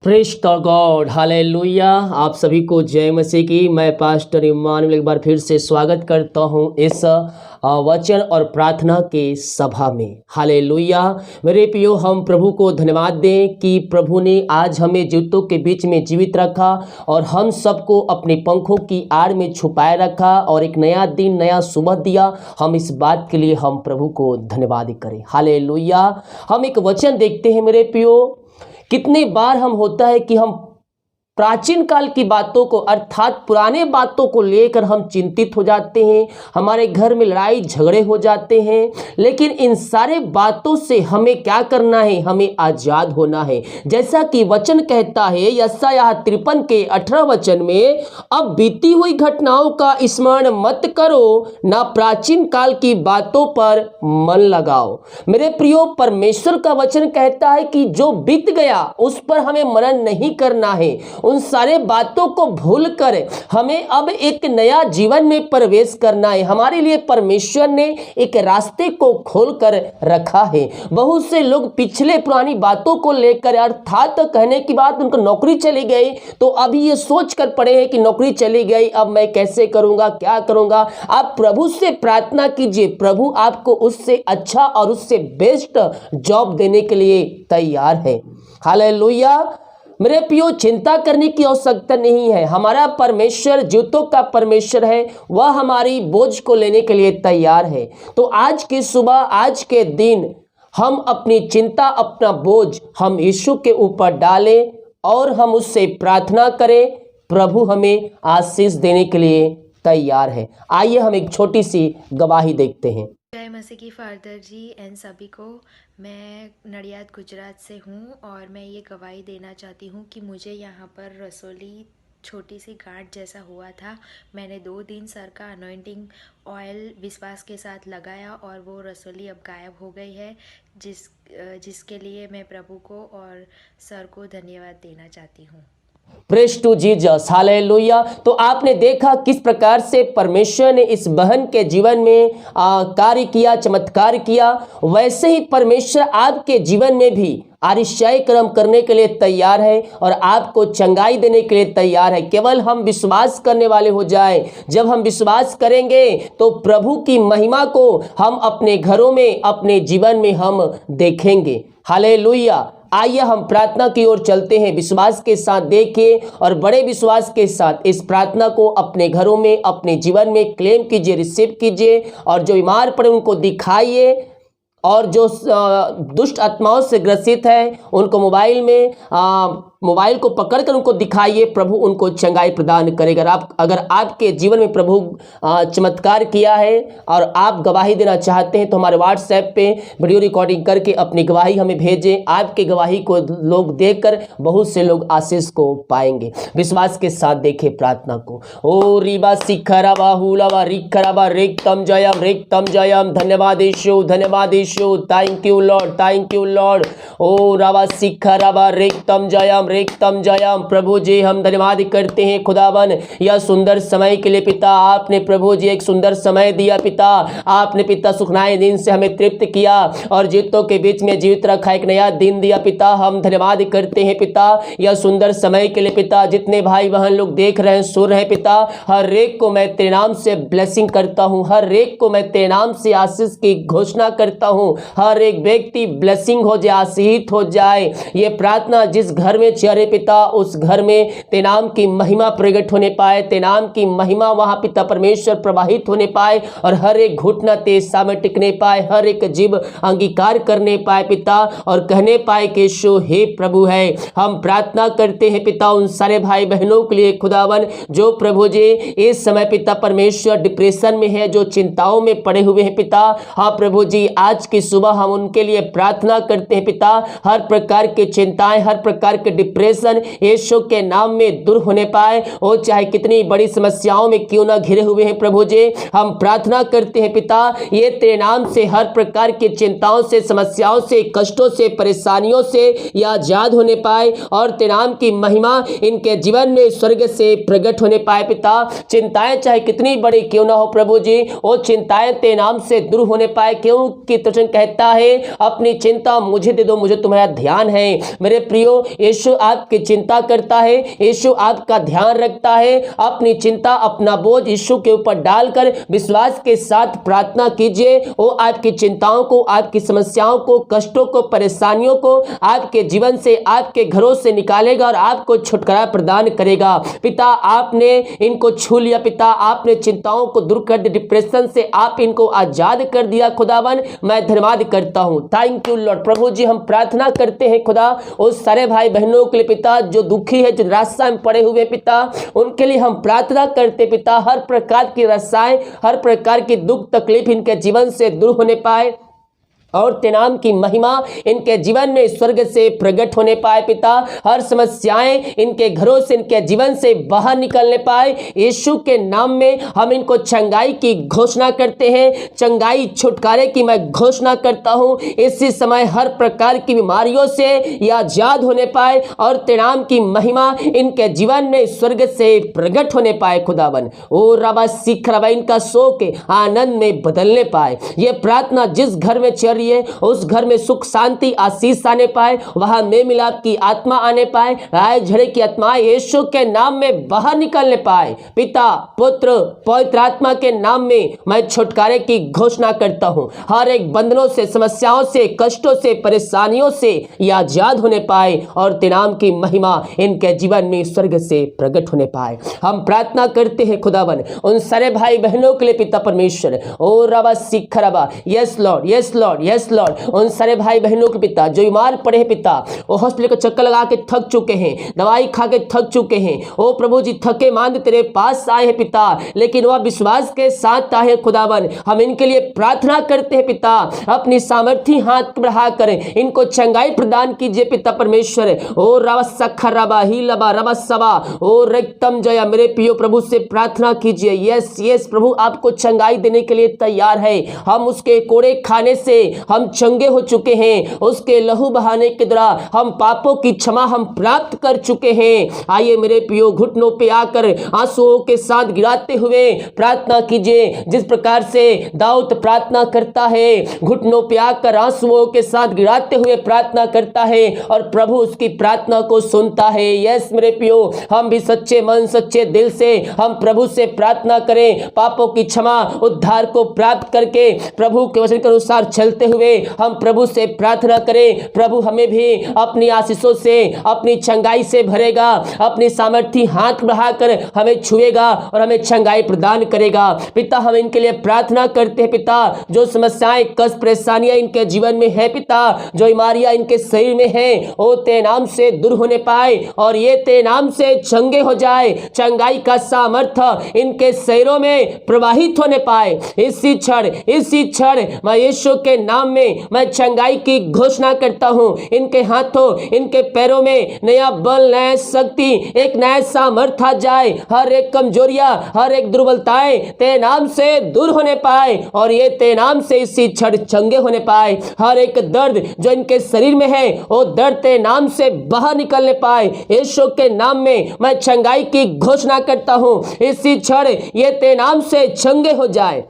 Praise the God, hallelujah. आप सभी को जय मसीह की। मैं पास्टर इमानुएल एक बार फिर से स्वागत करता हूं इस वचन और प्रार्थना के सभा में। हालेलुया। मेरे प्रियो, हम प्रभु को धन्यवाद दें कि प्रभु ने आज हमें जीवितों के बीच में जीवित रखा और हम सबको अपने पंखों की आड़ में छुपाए रखा और एक नया दिन, नया सुबह दिया। हम इस बात के लिए हम प्रभु को धन्यवाद करें। हालेलुया। हम एक वचन देखते हैं मेरे प्रियो, कितने बार हम होता है कि हम प्राचीन काल की बातों को अर्थात पुराने बातों को लेकर हम चिंतित हो जाते हैं, हमारे घर में लड़ाई झगड़े हो जाते हैं। लेकिन इन सारे बातों से हमें क्या करना है? हमें आजाद होना है। जैसा कि वचन कहता है यशायाह 53 के 18 वचन में, अब बीती हुई घटनाओं का स्मरण मत करो, ना प्राचीन काल की बातों पर मन लगाओ। मेरे प्रियो, परमेश्वर का वचन कहता है कि जो बीत गया उस पर हमें मनन नहीं करना है। उन सारे बातों को भूलकर हमें अब एक नया जीवन में प्रवेश करना है। हमारे लिए परमेश्वर ने एक रास्ते को खोल कर रखा है। बहुत से लोग पिछले पुरानी बातों को लेकर, अर्थात कहने की बात उनको नौकरी चली गई तो अभी ये सोच कर पड़े हैं कि नौकरी चली गई, अब मैं कैसे करूंगा, क्या करूंगा। आप प्रभु से प्रार्थना कीजिए, प्रभु आपको उससे अच्छा और उससे बेस्ट जॉब देने के लिए तैयार है। हालेलुया। मेरे प्रियो, चिंता करने की आवश्यकता नहीं है। हमारा परमेश्वर जीवितों का परमेश्वर है, वह हमारी बोझ को लेने के लिए तैयार है। तो आज की सुबह, आज के दिन हम अपनी चिंता, अपना बोझ हम यीशु के ऊपर डालें और हम उससे प्रार्थना करें। प्रभु हमें आशीष देने के लिए तैयार है। आइए हम एक छोटी सी गवाही देखते हैं। जय मसीह की फादर जी एंड सभी को। मैं नडियाद गुजरात से हूँ और मैं ये गवाही देना चाहती हूँ कि मुझे यहाँ पर रसोली छोटी सी गांठ जैसा हुआ था। मैंने 2 दिन सर का अनॉइंटिंग ऑयल विश्वास के साथ लगाया और वो रसोली अब गायब हो गई है, जिसके लिए मैं प्रभु को और सर को धन्यवाद देना चाहती हूँ। Praise to Jesus, hallelujah. तो आपने देखा किस प्रकार से परमेश्वर ने इस बहन के जीवन में कार्य किया, चमत्कार किया। वैसे ही परमेश्वर आपके जीवन में भी आश्चर्य कर्म करने के लिए तैयार है और आपको चंगाई देने के लिए तैयार है। केवल हम विश्वास करने वाले हो जाए। जब हम विश्वास करेंगे तो प्रभु की महिमा को हम अपने घरों में, अपने जीवन में हम देखेंगे। हालेलुया। आइए हम प्रार्थना की ओर चलते हैं। विश्वास के साथ देखिए और बड़े विश्वास के साथ इस प्रार्थना को अपने घरों में, अपने जीवन में क्लेम कीजिए, रिसीव कीजिए और जो बीमार पड़े उनको दिखाइए और जो दुष्ट आत्माओं से ग्रसित है उनको मोबाइल को पकड़कर उनको दिखाइए। प्रभु उनको चंगाई प्रदान करेगा। अगर आपके जीवन में प्रभु चमत्कार किया है और आप गवाही देना चाहते हैं तो हमारे व्हाट्सएप पे वीडियो रिकॉर्डिंग करके अपनी गवाही हमें भेजें। आपके गवाही को लोग देखकर बहुत से लोग आशीष को पाएंगे। विश्वास के साथ देखें प्रार्थना को। ओ रिबा सिखराबा हुलाबा रिखराबा रेक्तम जयम। धन्यवाद यीशु, धन्यवाद Yeshu. Thank you Lord, thank you Lord. ओ राबा सिखराबा रेक्तम जयम। प्रभु जी, हम धन्यवाद करते हैं खुदावन यह सुंदर समय के लिए। पिता, आपने प्रभु जी एक सुंदर समय दिया। पिता, आपने पिता सुखनाए दिन से हमें तृप्त किया और जीवितों के बीच में जीवित रखा, एक नया दिन दिया। पिता, हम धन्यवाद करते हैं पिता यह सुंदर समय के लिए। पिता, जितने भाई बहन लोग देख रहे हैं, सुन रहे हैं पिता, हर एक को मैं तेरे नाम से ब्लेसिंग करता हूँ। हर एक को मैं तेरे नाम से आशीष की घोषणा करता हूँ। हर एक व्यक्ति ब्लेसिंग हो जाए, आशीषित हो जाए। ये प्रार्थना जिस घर में चले पिता, उस घर में तेरे नाम की महिमा प्रकट होने पाए, तेरे नाम की महिमा वहां पिता परमेश्वर प्रवाहित होने पाए और हर एक घुटना तेरे सामने टिकने पाए, हर एक जीव अंगीकार करने पाए पिता और कहने पाए कि यीशु हे प्रभु है। हम प्रार्थना करते हैं पिता उन सारे भाई बहनों के लिए खुदावन जो प्रभु जी इस समय पिता परमेश्वर डिप्रेशन में है, जो चिंताओं में पड़े हुए हैं पिता। हाँ प्रभु जी, आज की सुबह हम उनके लिए प्रार्थना करते हैं पिता। हर प्रकार की चिंताएं, हर प्रकार के डिप्रेशन यीशु के नाम में दूर होने पाए। वो चाहे कितनी बड़ी समस्याओं में क्यों ना घिरे हुए हैं प्रभु जी, हम प्रार्थना करते हैं पिता ये तेरे नाम से हर प्रकार की चिंताओं से, समस्याओं से, कष्टों से, परेशानियों से ये आजाद होने पाए और तेरे नाम की महिमा इनके जीवन में स्वर्ग से प्रकट होने पाए पिता। चिंताएं चाहे कितनी बड़ी क्यों ना हो प्रभु जी, वो चिंताएं तेरे नाम से दूर होने पाए, क्योंकि तुझे कहता है अपनी चिंता मुझे दे दो, मुझे तुम्हारा ध्यान है। मेरे प्रियो, यीशु आपकी चिंता करता है, यीशु आपका ध्यान रखता है। अपनी चिंता, अपना बोझ यीशु के ऊपर डालकर विश्वास के साथ प्रार्थना कीजिए। वो आपकी चिंताओं को, आपकी समस्याओं को, कष्टों को, परेशानियों को आपके जीवन से, आपके घरों से निकालेगा और आपको छुटकारा प्रदान करेगा। पिता, आपने इनको छू लिया। पिता, आपने चिंताओं को दूर कर दिया, डिप्रेशन से आप इनको आजाद कर दिया। खुदावन, मैं धन्यवाद करता हूं। Thank you Lord. प्रभु जी, हम प्रार्थना करते हैं खुदा, उस सारे भाई बहनों के लिए पिता जो दुखी है, जो निराशा में पड़े हुए पिता, उनके लिए हम प्रार्थना करते पिता, हर प्रकार की रसाएं, हर प्रकार की दुख तकलीफ इनके जीवन से दूर होने पाए और तेरे नाम की महिमा इनके जीवन में स्वर्ग से प्रकट होने पाए। पिता, हर समस्याएं इनके घरों से, इनके जीवन से बाहर निकलने पाए। यीशु के नाम में हम इनको चंगाई की घोषणा करते हैं, चंगाई, छुटकारे की मैं घोषणा करता हूं। इसी समय हर प्रकार की बीमारियों से ये आजाद होने पाए और तेरे नाम की महिमा इनके जीवन में स्वर्ग से प्रकट होने पाए। खुदावन, ओ रबा सीख रबा, इनका शोक आनंद में बदलने पाए। ये प्रार्थना जिस घर में चल रही है, उस घर में सुख, शांति, आशीष आने पाए, वहां मेल मिलाप की आत्मा आने पाए, राय झड़े की आत्मा यीशु के नाम में बाहर निकलने पाए। पिता, पुत्र, पवित्र आत्मा के नाम में मैं छुटकारे की घोषणा करता हूं। हर एक बंधनों से, समस्याओं से, कष्टों से, परेशानियों से ये आजाद होने पाए और तेरे नाम की महिमा इनके जीवन में स्वर्ग से प्रकट होने पाए। हम प्रार्थना करते हैं खुदावन उन सारे भाई बहनों के लिए पिता परमेश्वर। ओ रबा सीख रबा, yes Lord, yes Lord, yes Lord. उन सारे भाई बहनों के पिता जो बीमार पड़े हैं पिता, वो हॉस्पिटल का चक्कर लगा के थक चुके हैं, दवाई खा के थक चुके हैं। ओ प्रभु जी, थके मांद तेरे पास आए हैं पिता, लेकिन वह विश्वास के साथ आए हैं। खुदावन, हम इनके लिए प्रार्थना करते हैं पिता, अपनी सामर्थ्य हाथ बढ़ाकर इनको चंगाई प्रदान कीजिए पिता परमेश्वर। ओ रवा सखा रबा ही लबा रबा सवा, ओ रक्तम जया, मेरे पियो प्रभु से प्रार्थना कीजिए। यस यस प्रभु, आपको चंगाई देने के लिए तैयार है। हम उसके कोड़े खाने से हम चंगे हो चुके हैं, उसके लहू बहाने के द्वारा हम पापों की क्षमा हम प्राप्त कर चुके हैं। आइए मेरे पियो, घुटनों पे आकर आंसुओं के साथ गिराते हुए प्रार्थना कीजिए। जिस प्रकार से दाऊद प्रार्थना करता है, घुटनों पे आकर आंसुओं के साथ गिराते हुए प्रार्थना करता है और प्रभु उसकी प्रार्थना को सुनता है। यस मेरे पियो, हम भी सच्चे मन, सच्चे दिल से हम प्रभु से प्रार्थना करें, पापों की क्षमा, उद्धार को प्राप्त करके प्रभु के वचन के अनुसार चलते हुए हम प्रभु से प्रार्थना करें। प्रभु हमें भी अपनी आशीषों से, अपनी चंगाई से भरेगा, अपनी सामर्थ्य हाथ बढ़ाकर हमें छुएगा और हमें चंगाई प्रदान करेगा। पिता, हम इनके लिए प्रार्थना करते हैं पिता, जो समस्याएं, कष्ट, परेशानियां इनके जीवन में है पिता, जो बीमारियां इनके शरीर में है, वो तेरे नाम से दूर होने पाए और ये तेरे नाम से चंगे हो जाए। चंगाई का सामर्थ्य इनके शरीरों में प्रवाहित होने पाए। इसी क्षण मैं यीशु के नाम में मैं चंगाई की घोषणा करता हूं। इनके हाथों, इनके पैरों में नया बल, नया शक्ति, एक नया सामर्थ्य आ जाए। हर एक कमजोरियां, हर एक दुर्बलताएं तेरे नाम से दूर होने पाए और ये तेरे नाम से इसी क्षण चंगे होने पाए। हर एक दर्द जो इनके शरीर में है, वो दर्द तेरे नाम से बाहर निकलने पाए। यीशु के नाम में मैं चंगाई की घोषणा करता हूं। इसी क्षण ये तेरे नाम से चंगे हो जाए।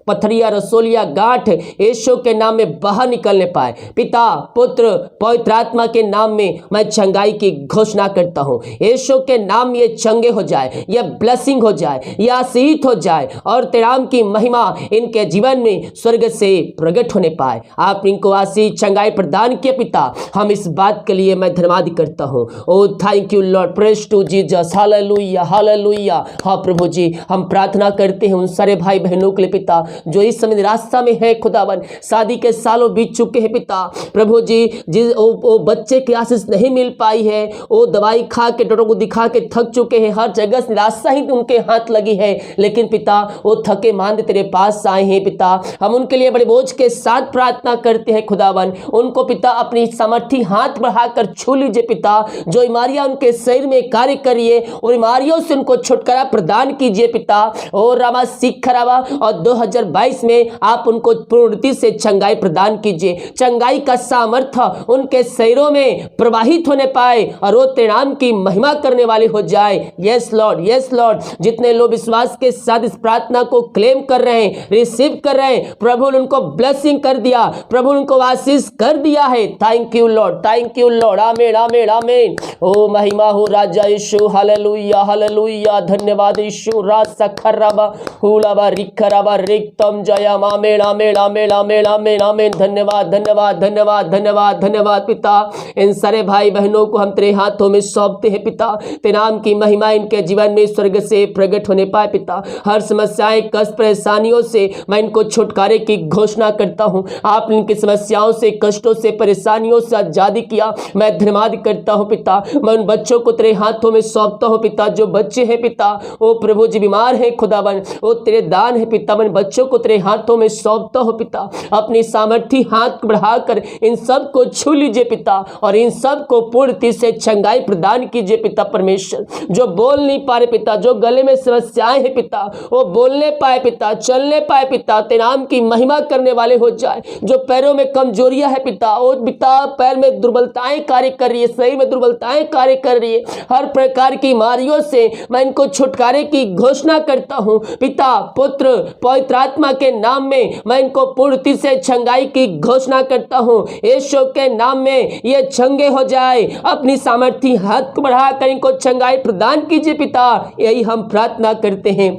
पथरिया, रसोलिया, गांठ यीशु के नाम में बाहर निकलने पाए। पिता, पुत्र, पवित्र आत्मा के नाम में मैं चंगाई की घोषणा करता हूं। यीशु के नाम ये चंगे हो जाए, ये ब्लेसिंग हो जाए, ये आशीष हो जाए और तेरे नाम की महिमा इनके जीवन में स्वर्ग से प्रकट होने पाए। आप इनको आशीष, चंगाई प्रदान किए पिता, हम इस बात के लिए मैं धन्यवाद करता हूं। Oh thank you Lord, praise to Jesus, hallelujah hallelujah. हाँ प्रभु जी, हम प्रार्थना करते हैं उन सारे भाई बहनों के लिए पिता जो इस समय निराशा में है। खुदावन, शादी के सालों बीत चुके हैं पिता, प्रभु जी, जिस वो बच्चे की आशीष नहीं मिल पाई है, वो दवाई खा के, डॉक्टर को दिखा के थक चुके हैं, हर जगह से निराशा ही उनके हाथ लगी है, लेकिन पिता वो थके मांदे तेरे पास आए हैं पिता। हम उनके लिए बड़े बोझ के साथ प्रार्थना करते हैं खुदावन, उनको पिता अपनी सामर्थ्य हाथ बढ़ाकर छू लीजिए पिता। जो बीमारियां उनके शरीर में कार्य करिए, और बीमारियों से उनको छुटकारा प्रदान कीजिए पिता। और रामा सीख खराबा और 2000 2022 में आप उनको पूर्णता से चंगाई प्रदान कीजिए। चंगाई का सामर्थ्य उनके शरीरों में प्रवाहित होने पाए और वो तेरे नाम की महिमा करने वाले हो जाए। Yes Lord, yes Lord. जितने लोग विश्वास के साथ इस प्रार्थना को क्लेम कर रहे हैं, रिसीव कर रहे हैं, प्रभु ने उनको ब्लेसिंग कर दिया, प्रभु ने उनको आशीष कर दिया है। Thank you Lord, thank you Lord. आमीन, आमीन, आमीन। ओ महिमा हो राजा यीशु। Hallelujah, hallelujah. धन्यवाद यीशु। रासा खराबा हुलाबा रिखराबा रिक्तम जयम। आमीन, आमीन, आमीन, आमीन, आमीन, आमीन। धन्यवाद, धन्यवाद, धन्यवाद, धन्यवाद, धन्यवाद पिता। इन सारे भाई बहनों को हम तेरे हाथों में सौंपते हैं पिता। तेरे नाम की महिमा इनके जीवन में स्वर्ग से प्रकट होने पाए पिता। हर समस्याएं, कष्ट, परेशानियों से मैं इनको छुटकारे की घोषणा करता हूं। आपने इनकी समस्याओं से, कष्टों से, परेशानियों से आजादी किया। मैं धन्यवाद करता हूं पिता। मैं उन बच्चों को तेरे हाथों में सौंपता हूं पिता, जो बच्चे हैं पिता वो प्रभु जी बीमार है खुदावन, वो तेरे दान है पिता। मैं बच्चों को तेरे हाथों में सौंपता हूं पिता। अपनी सामर्थ्य हाथ बढ़ाकर इन सब को छू लीजिए पिता और इन सब को पूर्णता से चंगाई प्रदान कीजिए पिता परमेश्वर। जो बोल नहीं पा रहे पिता, जो गले में समस्याएं हैं पिता, वो बोलने पाए पिता, चलने पाए पिता, तेरे नाम की महिमा करने वाले हो जाए। जो पैरों में कमजोरियां है पिता, वो पिता पैर में दुर्बलताएं कार्य कर रही है, शरीर में दुर्बलताएं कार्य कर रही है, हर प्रकार की बीमारियों से मैं इनको छुटकारे की घोषणा करता हूं पिता, पुत्र, पवित्र आत्मा के नाम में मैं इनको पूर्णता से चंगाई की घोषणा करता हूं। यीशु के नाम में ये चंगे हो जाए। अपनी सामर्थ्य हाथ को बढ़ाकर इनको चंगाई प्रदान कीजिए पिता। यही हम प्रार्थना करते हैं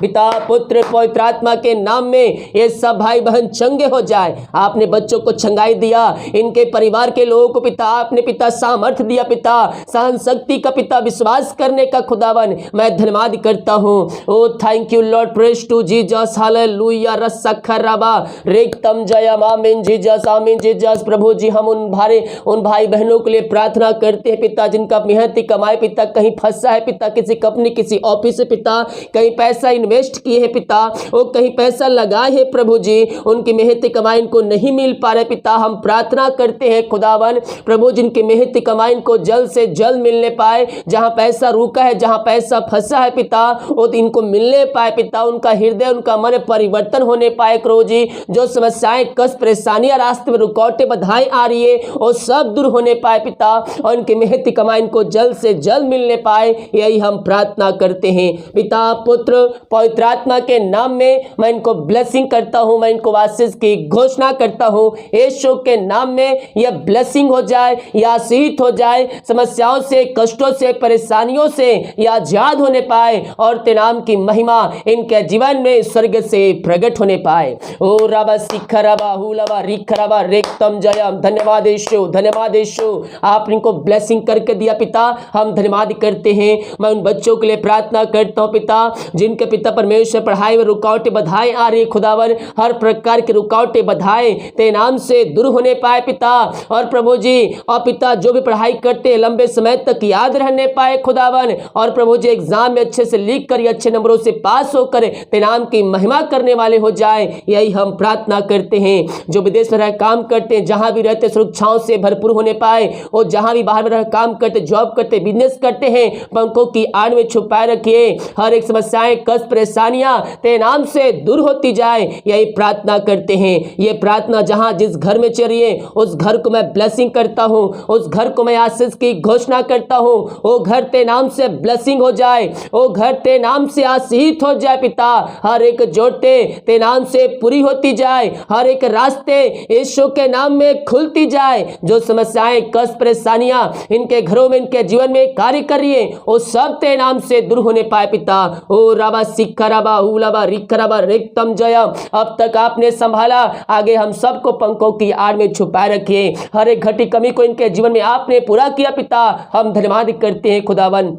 पिता, पुत्र, पवित्र आत्मा के नाम में ये सब भाई बहन चंगे हो जाए। आपने बच्चों को चंगाई दिया, इनके परिवार के लोगों को पिता आपने पिता सामर्थ्य दिया पिता, सहन शक्ति का पिता, विश्वास करने का खुदावन मैं धन्यवाद करता हूँ। Oh thank you Lord, praise to Jesus, hallelujah. रसखराबा रेक्तम जयम। आमीन जीसस, आमीन जीसस। प्रभु जी हम उन भाई बहनों के लिए प्रार्थना करते हैं पिता, जिनका मेहनत की कमाई पिता कहीं फंसा है पिता, किसी कंपनी, किसी ऑफिस से पिता, कहीं पैसा इन्वेस्ट किए हैं पिता, वो कहीं पैसा लगाए हैं प्रभु जी, उनकी मेहनत कमाई इनको नहीं मिल पा रहे पिता। हम प्रार्थना करते हैं खुदावन प्रभु, जिनकी मेहनत कमाई इनको जल्द से जल्द मिलने पाए। जहां पैसा रुका है, जहां पैसा फंसा है पिता, वो इनको मिलने पाए पिता। उनका हृदय, उनका मन परिवर्तन होने पाए प्रभु जी। जो समस्याएं, कष्ट, परेशानियां, रास्ते में रुकावटें, बाधाएं आ रही है, वो सब दूर होने पाए पिता, और उनकी मेहनत कमाई इनको जल्द से जल्द मिलने पाए। यही हम प्रार्थना करते हैं पिता, पुत्र, पवित्र आत्मा के नाम में मैं इनको ब्लेसिंग करता हूं, मैं इनको आशीष की घोषणा करता हूं। यीशु के नाम में यह ब्लेसिंग हो जाए, यह आशीष हो जाए। समस्याओं से, कष्टों से, परेशानियों से यह आजाद होने पाए और तेरे नाम की महिमा इनके जीवन में स्वर्ग से प्रकट होने पाए। ओ रबा सिखरबा हुलबा रिखरबा रेक्तम जयम। धन्यवाद यीशु, धन्यवाद यीशु। आपने इनको ब्लेसिंग करके दिया पिता, हम धन्यवाद करते हैं। मैं उन बच्चों के लिए प्रार्थना करता हूं पिता, जिनके पिता परमेश्वर पढ़ाई में रुकावटें, बाधाएं आ रही है खुदावन, हर प्रकार की रुकावटें, बाधाएं तेरे नाम से दूर होने पाए पिता। और प्रभु जी और पिता, जो भी पढ़ाई करते हैं लंबे समय तक याद रहने पाए खुदावन, और प्रभु जी एग्जाम में अच्छे से लिख कर, अच्छे नंबरों से पास होकर तेरे नाम की महिमा करने वाले हो जाए। यही हम प्रार्थना करते हैं। जो विदेश में रह काम करते हैं, जहां भी रहते सुरक्षाओं से भरपूर होने पाए, और जहां भी बाहर में रह काम करते, जॉब करते, बिजनेस करते हैं, पंखों की आड़ में छुपाए रखिए। हर एक समस्याएं, कष्ट, परेशानियां तेरे नाम से दूर होती जाए, यही प्रार्थना करते हैं। ये प्रार्थना जहां जिस घर में चलिए, उस घर को मैं ब्लेसिंग करता हूं, उस घर को मैं आशीष की घोषणा करता हूं। वो घर तेरे नाम से ब्लेसिंग हो जाए, वो घर तेरे नाम से आशीष हो जाए पिता। हर एक जोटे तेरे नाम से पूरी होती जाए, हर एक रास्ते यीशु के नाम में खुलती जाए। जो समस्याएं, कष्ट, परेशानियां इनके घरों में, इनके जीवन में कार्य कर रही है, वो सब तेरे नाम से दूर होने पाए पिता। ओ राबा सिखराबा हुलाबा रिखराबा रेक्तम जयम। अब तक आपने संभाला, आगे हम सबको पंखों की आड़ में छुपाए रखिए। हर एक घटी कमी को इनके जीवन में आपने पूरा किया पिता, हम धन्यवाद करते हैं खुदावन।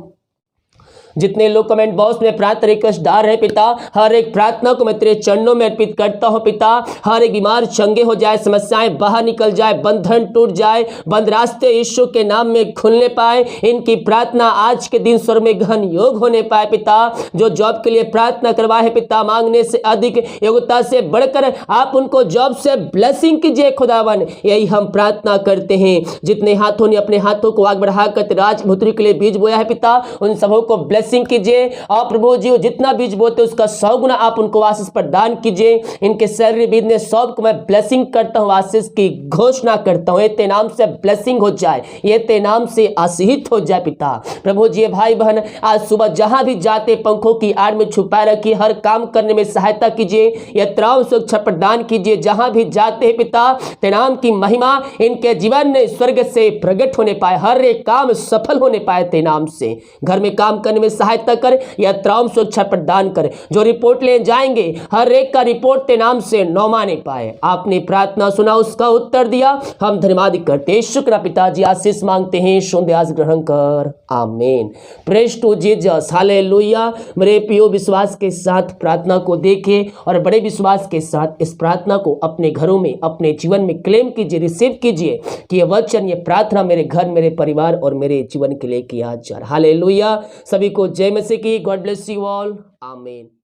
जितने लोग कमेंट बॉक्स में प्रार्थना रिक्वेस्ट डाल रहे पिता, हर एक प्रार्थना को मैं तेरे चरणों में अर्पित करता हूं पिता। हर एक बीमार चंगे हो जाए, समस्याएं बाहर निकल जाए, बंधन टूट जाए, बंद रास्ते यीशु के नाम में खुलने पाए। इनकी प्रार्थना आज के दिन स्वर्ग में गहन योग होने पाए पिता। जो जॉब के लिए प्रार्थना करवाए पिता, मांगने से अधिक, योग्यता से बढ़कर आप उनको जॉब से ब्लेसिंग कीजिए खुदावन। यही हम प्रार्थना करते हैं। जितने हाथों ने अपने हाथों को आग बढ़ाकर राजपुत्री के लिए बीज बोया है पिता, उन सबों को ब्लेसिंग कीजिए। और प्रभु जी जितना बीज बोते उसका 100 गुना आप उनको आशीष प्रदान कीजिए। इनके सैलरी बिजनेस सब को मैं ब्लेसिंग करता हूँ, आशीष की घोषणा करता हूँ। ये ते नाम से ब्लेसिंग हो जाए, ये ते नाम से आशीषित हो जाए पिता। प्रभु जी भाई बहन आज सुबह जहां भी जाते पंखों की आड़ में छुपाए रखिए, हर काम करने में सहायता कीजिए, यात्राओं सुरक्षा प्रदान कीजिए। जहां भी जाते हैं पिता ते नाम की महिमा इनके जीवन में स्वर्ग से प्रकट होने पाए, हर एक काम सफल होने पाए ते नाम से। घर में काम करने में सहायता कर, यात्राओं सुरक्षा प्रदान कर। जो रिपोर्ट ले जाएंगे हर एक का रिपोर्ट ते नाम से न माने पाए। आपने प्रार्थना सुना, उसका उत्तर दिया, हम धन्यवाद करते शुक्र पिताजी। आशीष मांगते हैं, सुंदर आज ग्रहण कर, आमीन। Praise to Jesus, hallelujah. मेरे प्रियो विश्वास के साथ प्रार्थना को देखें और बड़े विश्वास के साथ इस प्रार्थना को अपने घरों में अपने जीवन में क्लेम कीजिए, रिसीव कीजिए कि ये वचन ये प्रार्थना मेरे घर, मेरे परिवार और मेरे जीवन के लिए किया जा रहा। हालेलुया। सभी को जय मसीह की। गॉड ब्लेस यू ऑल, आमीन।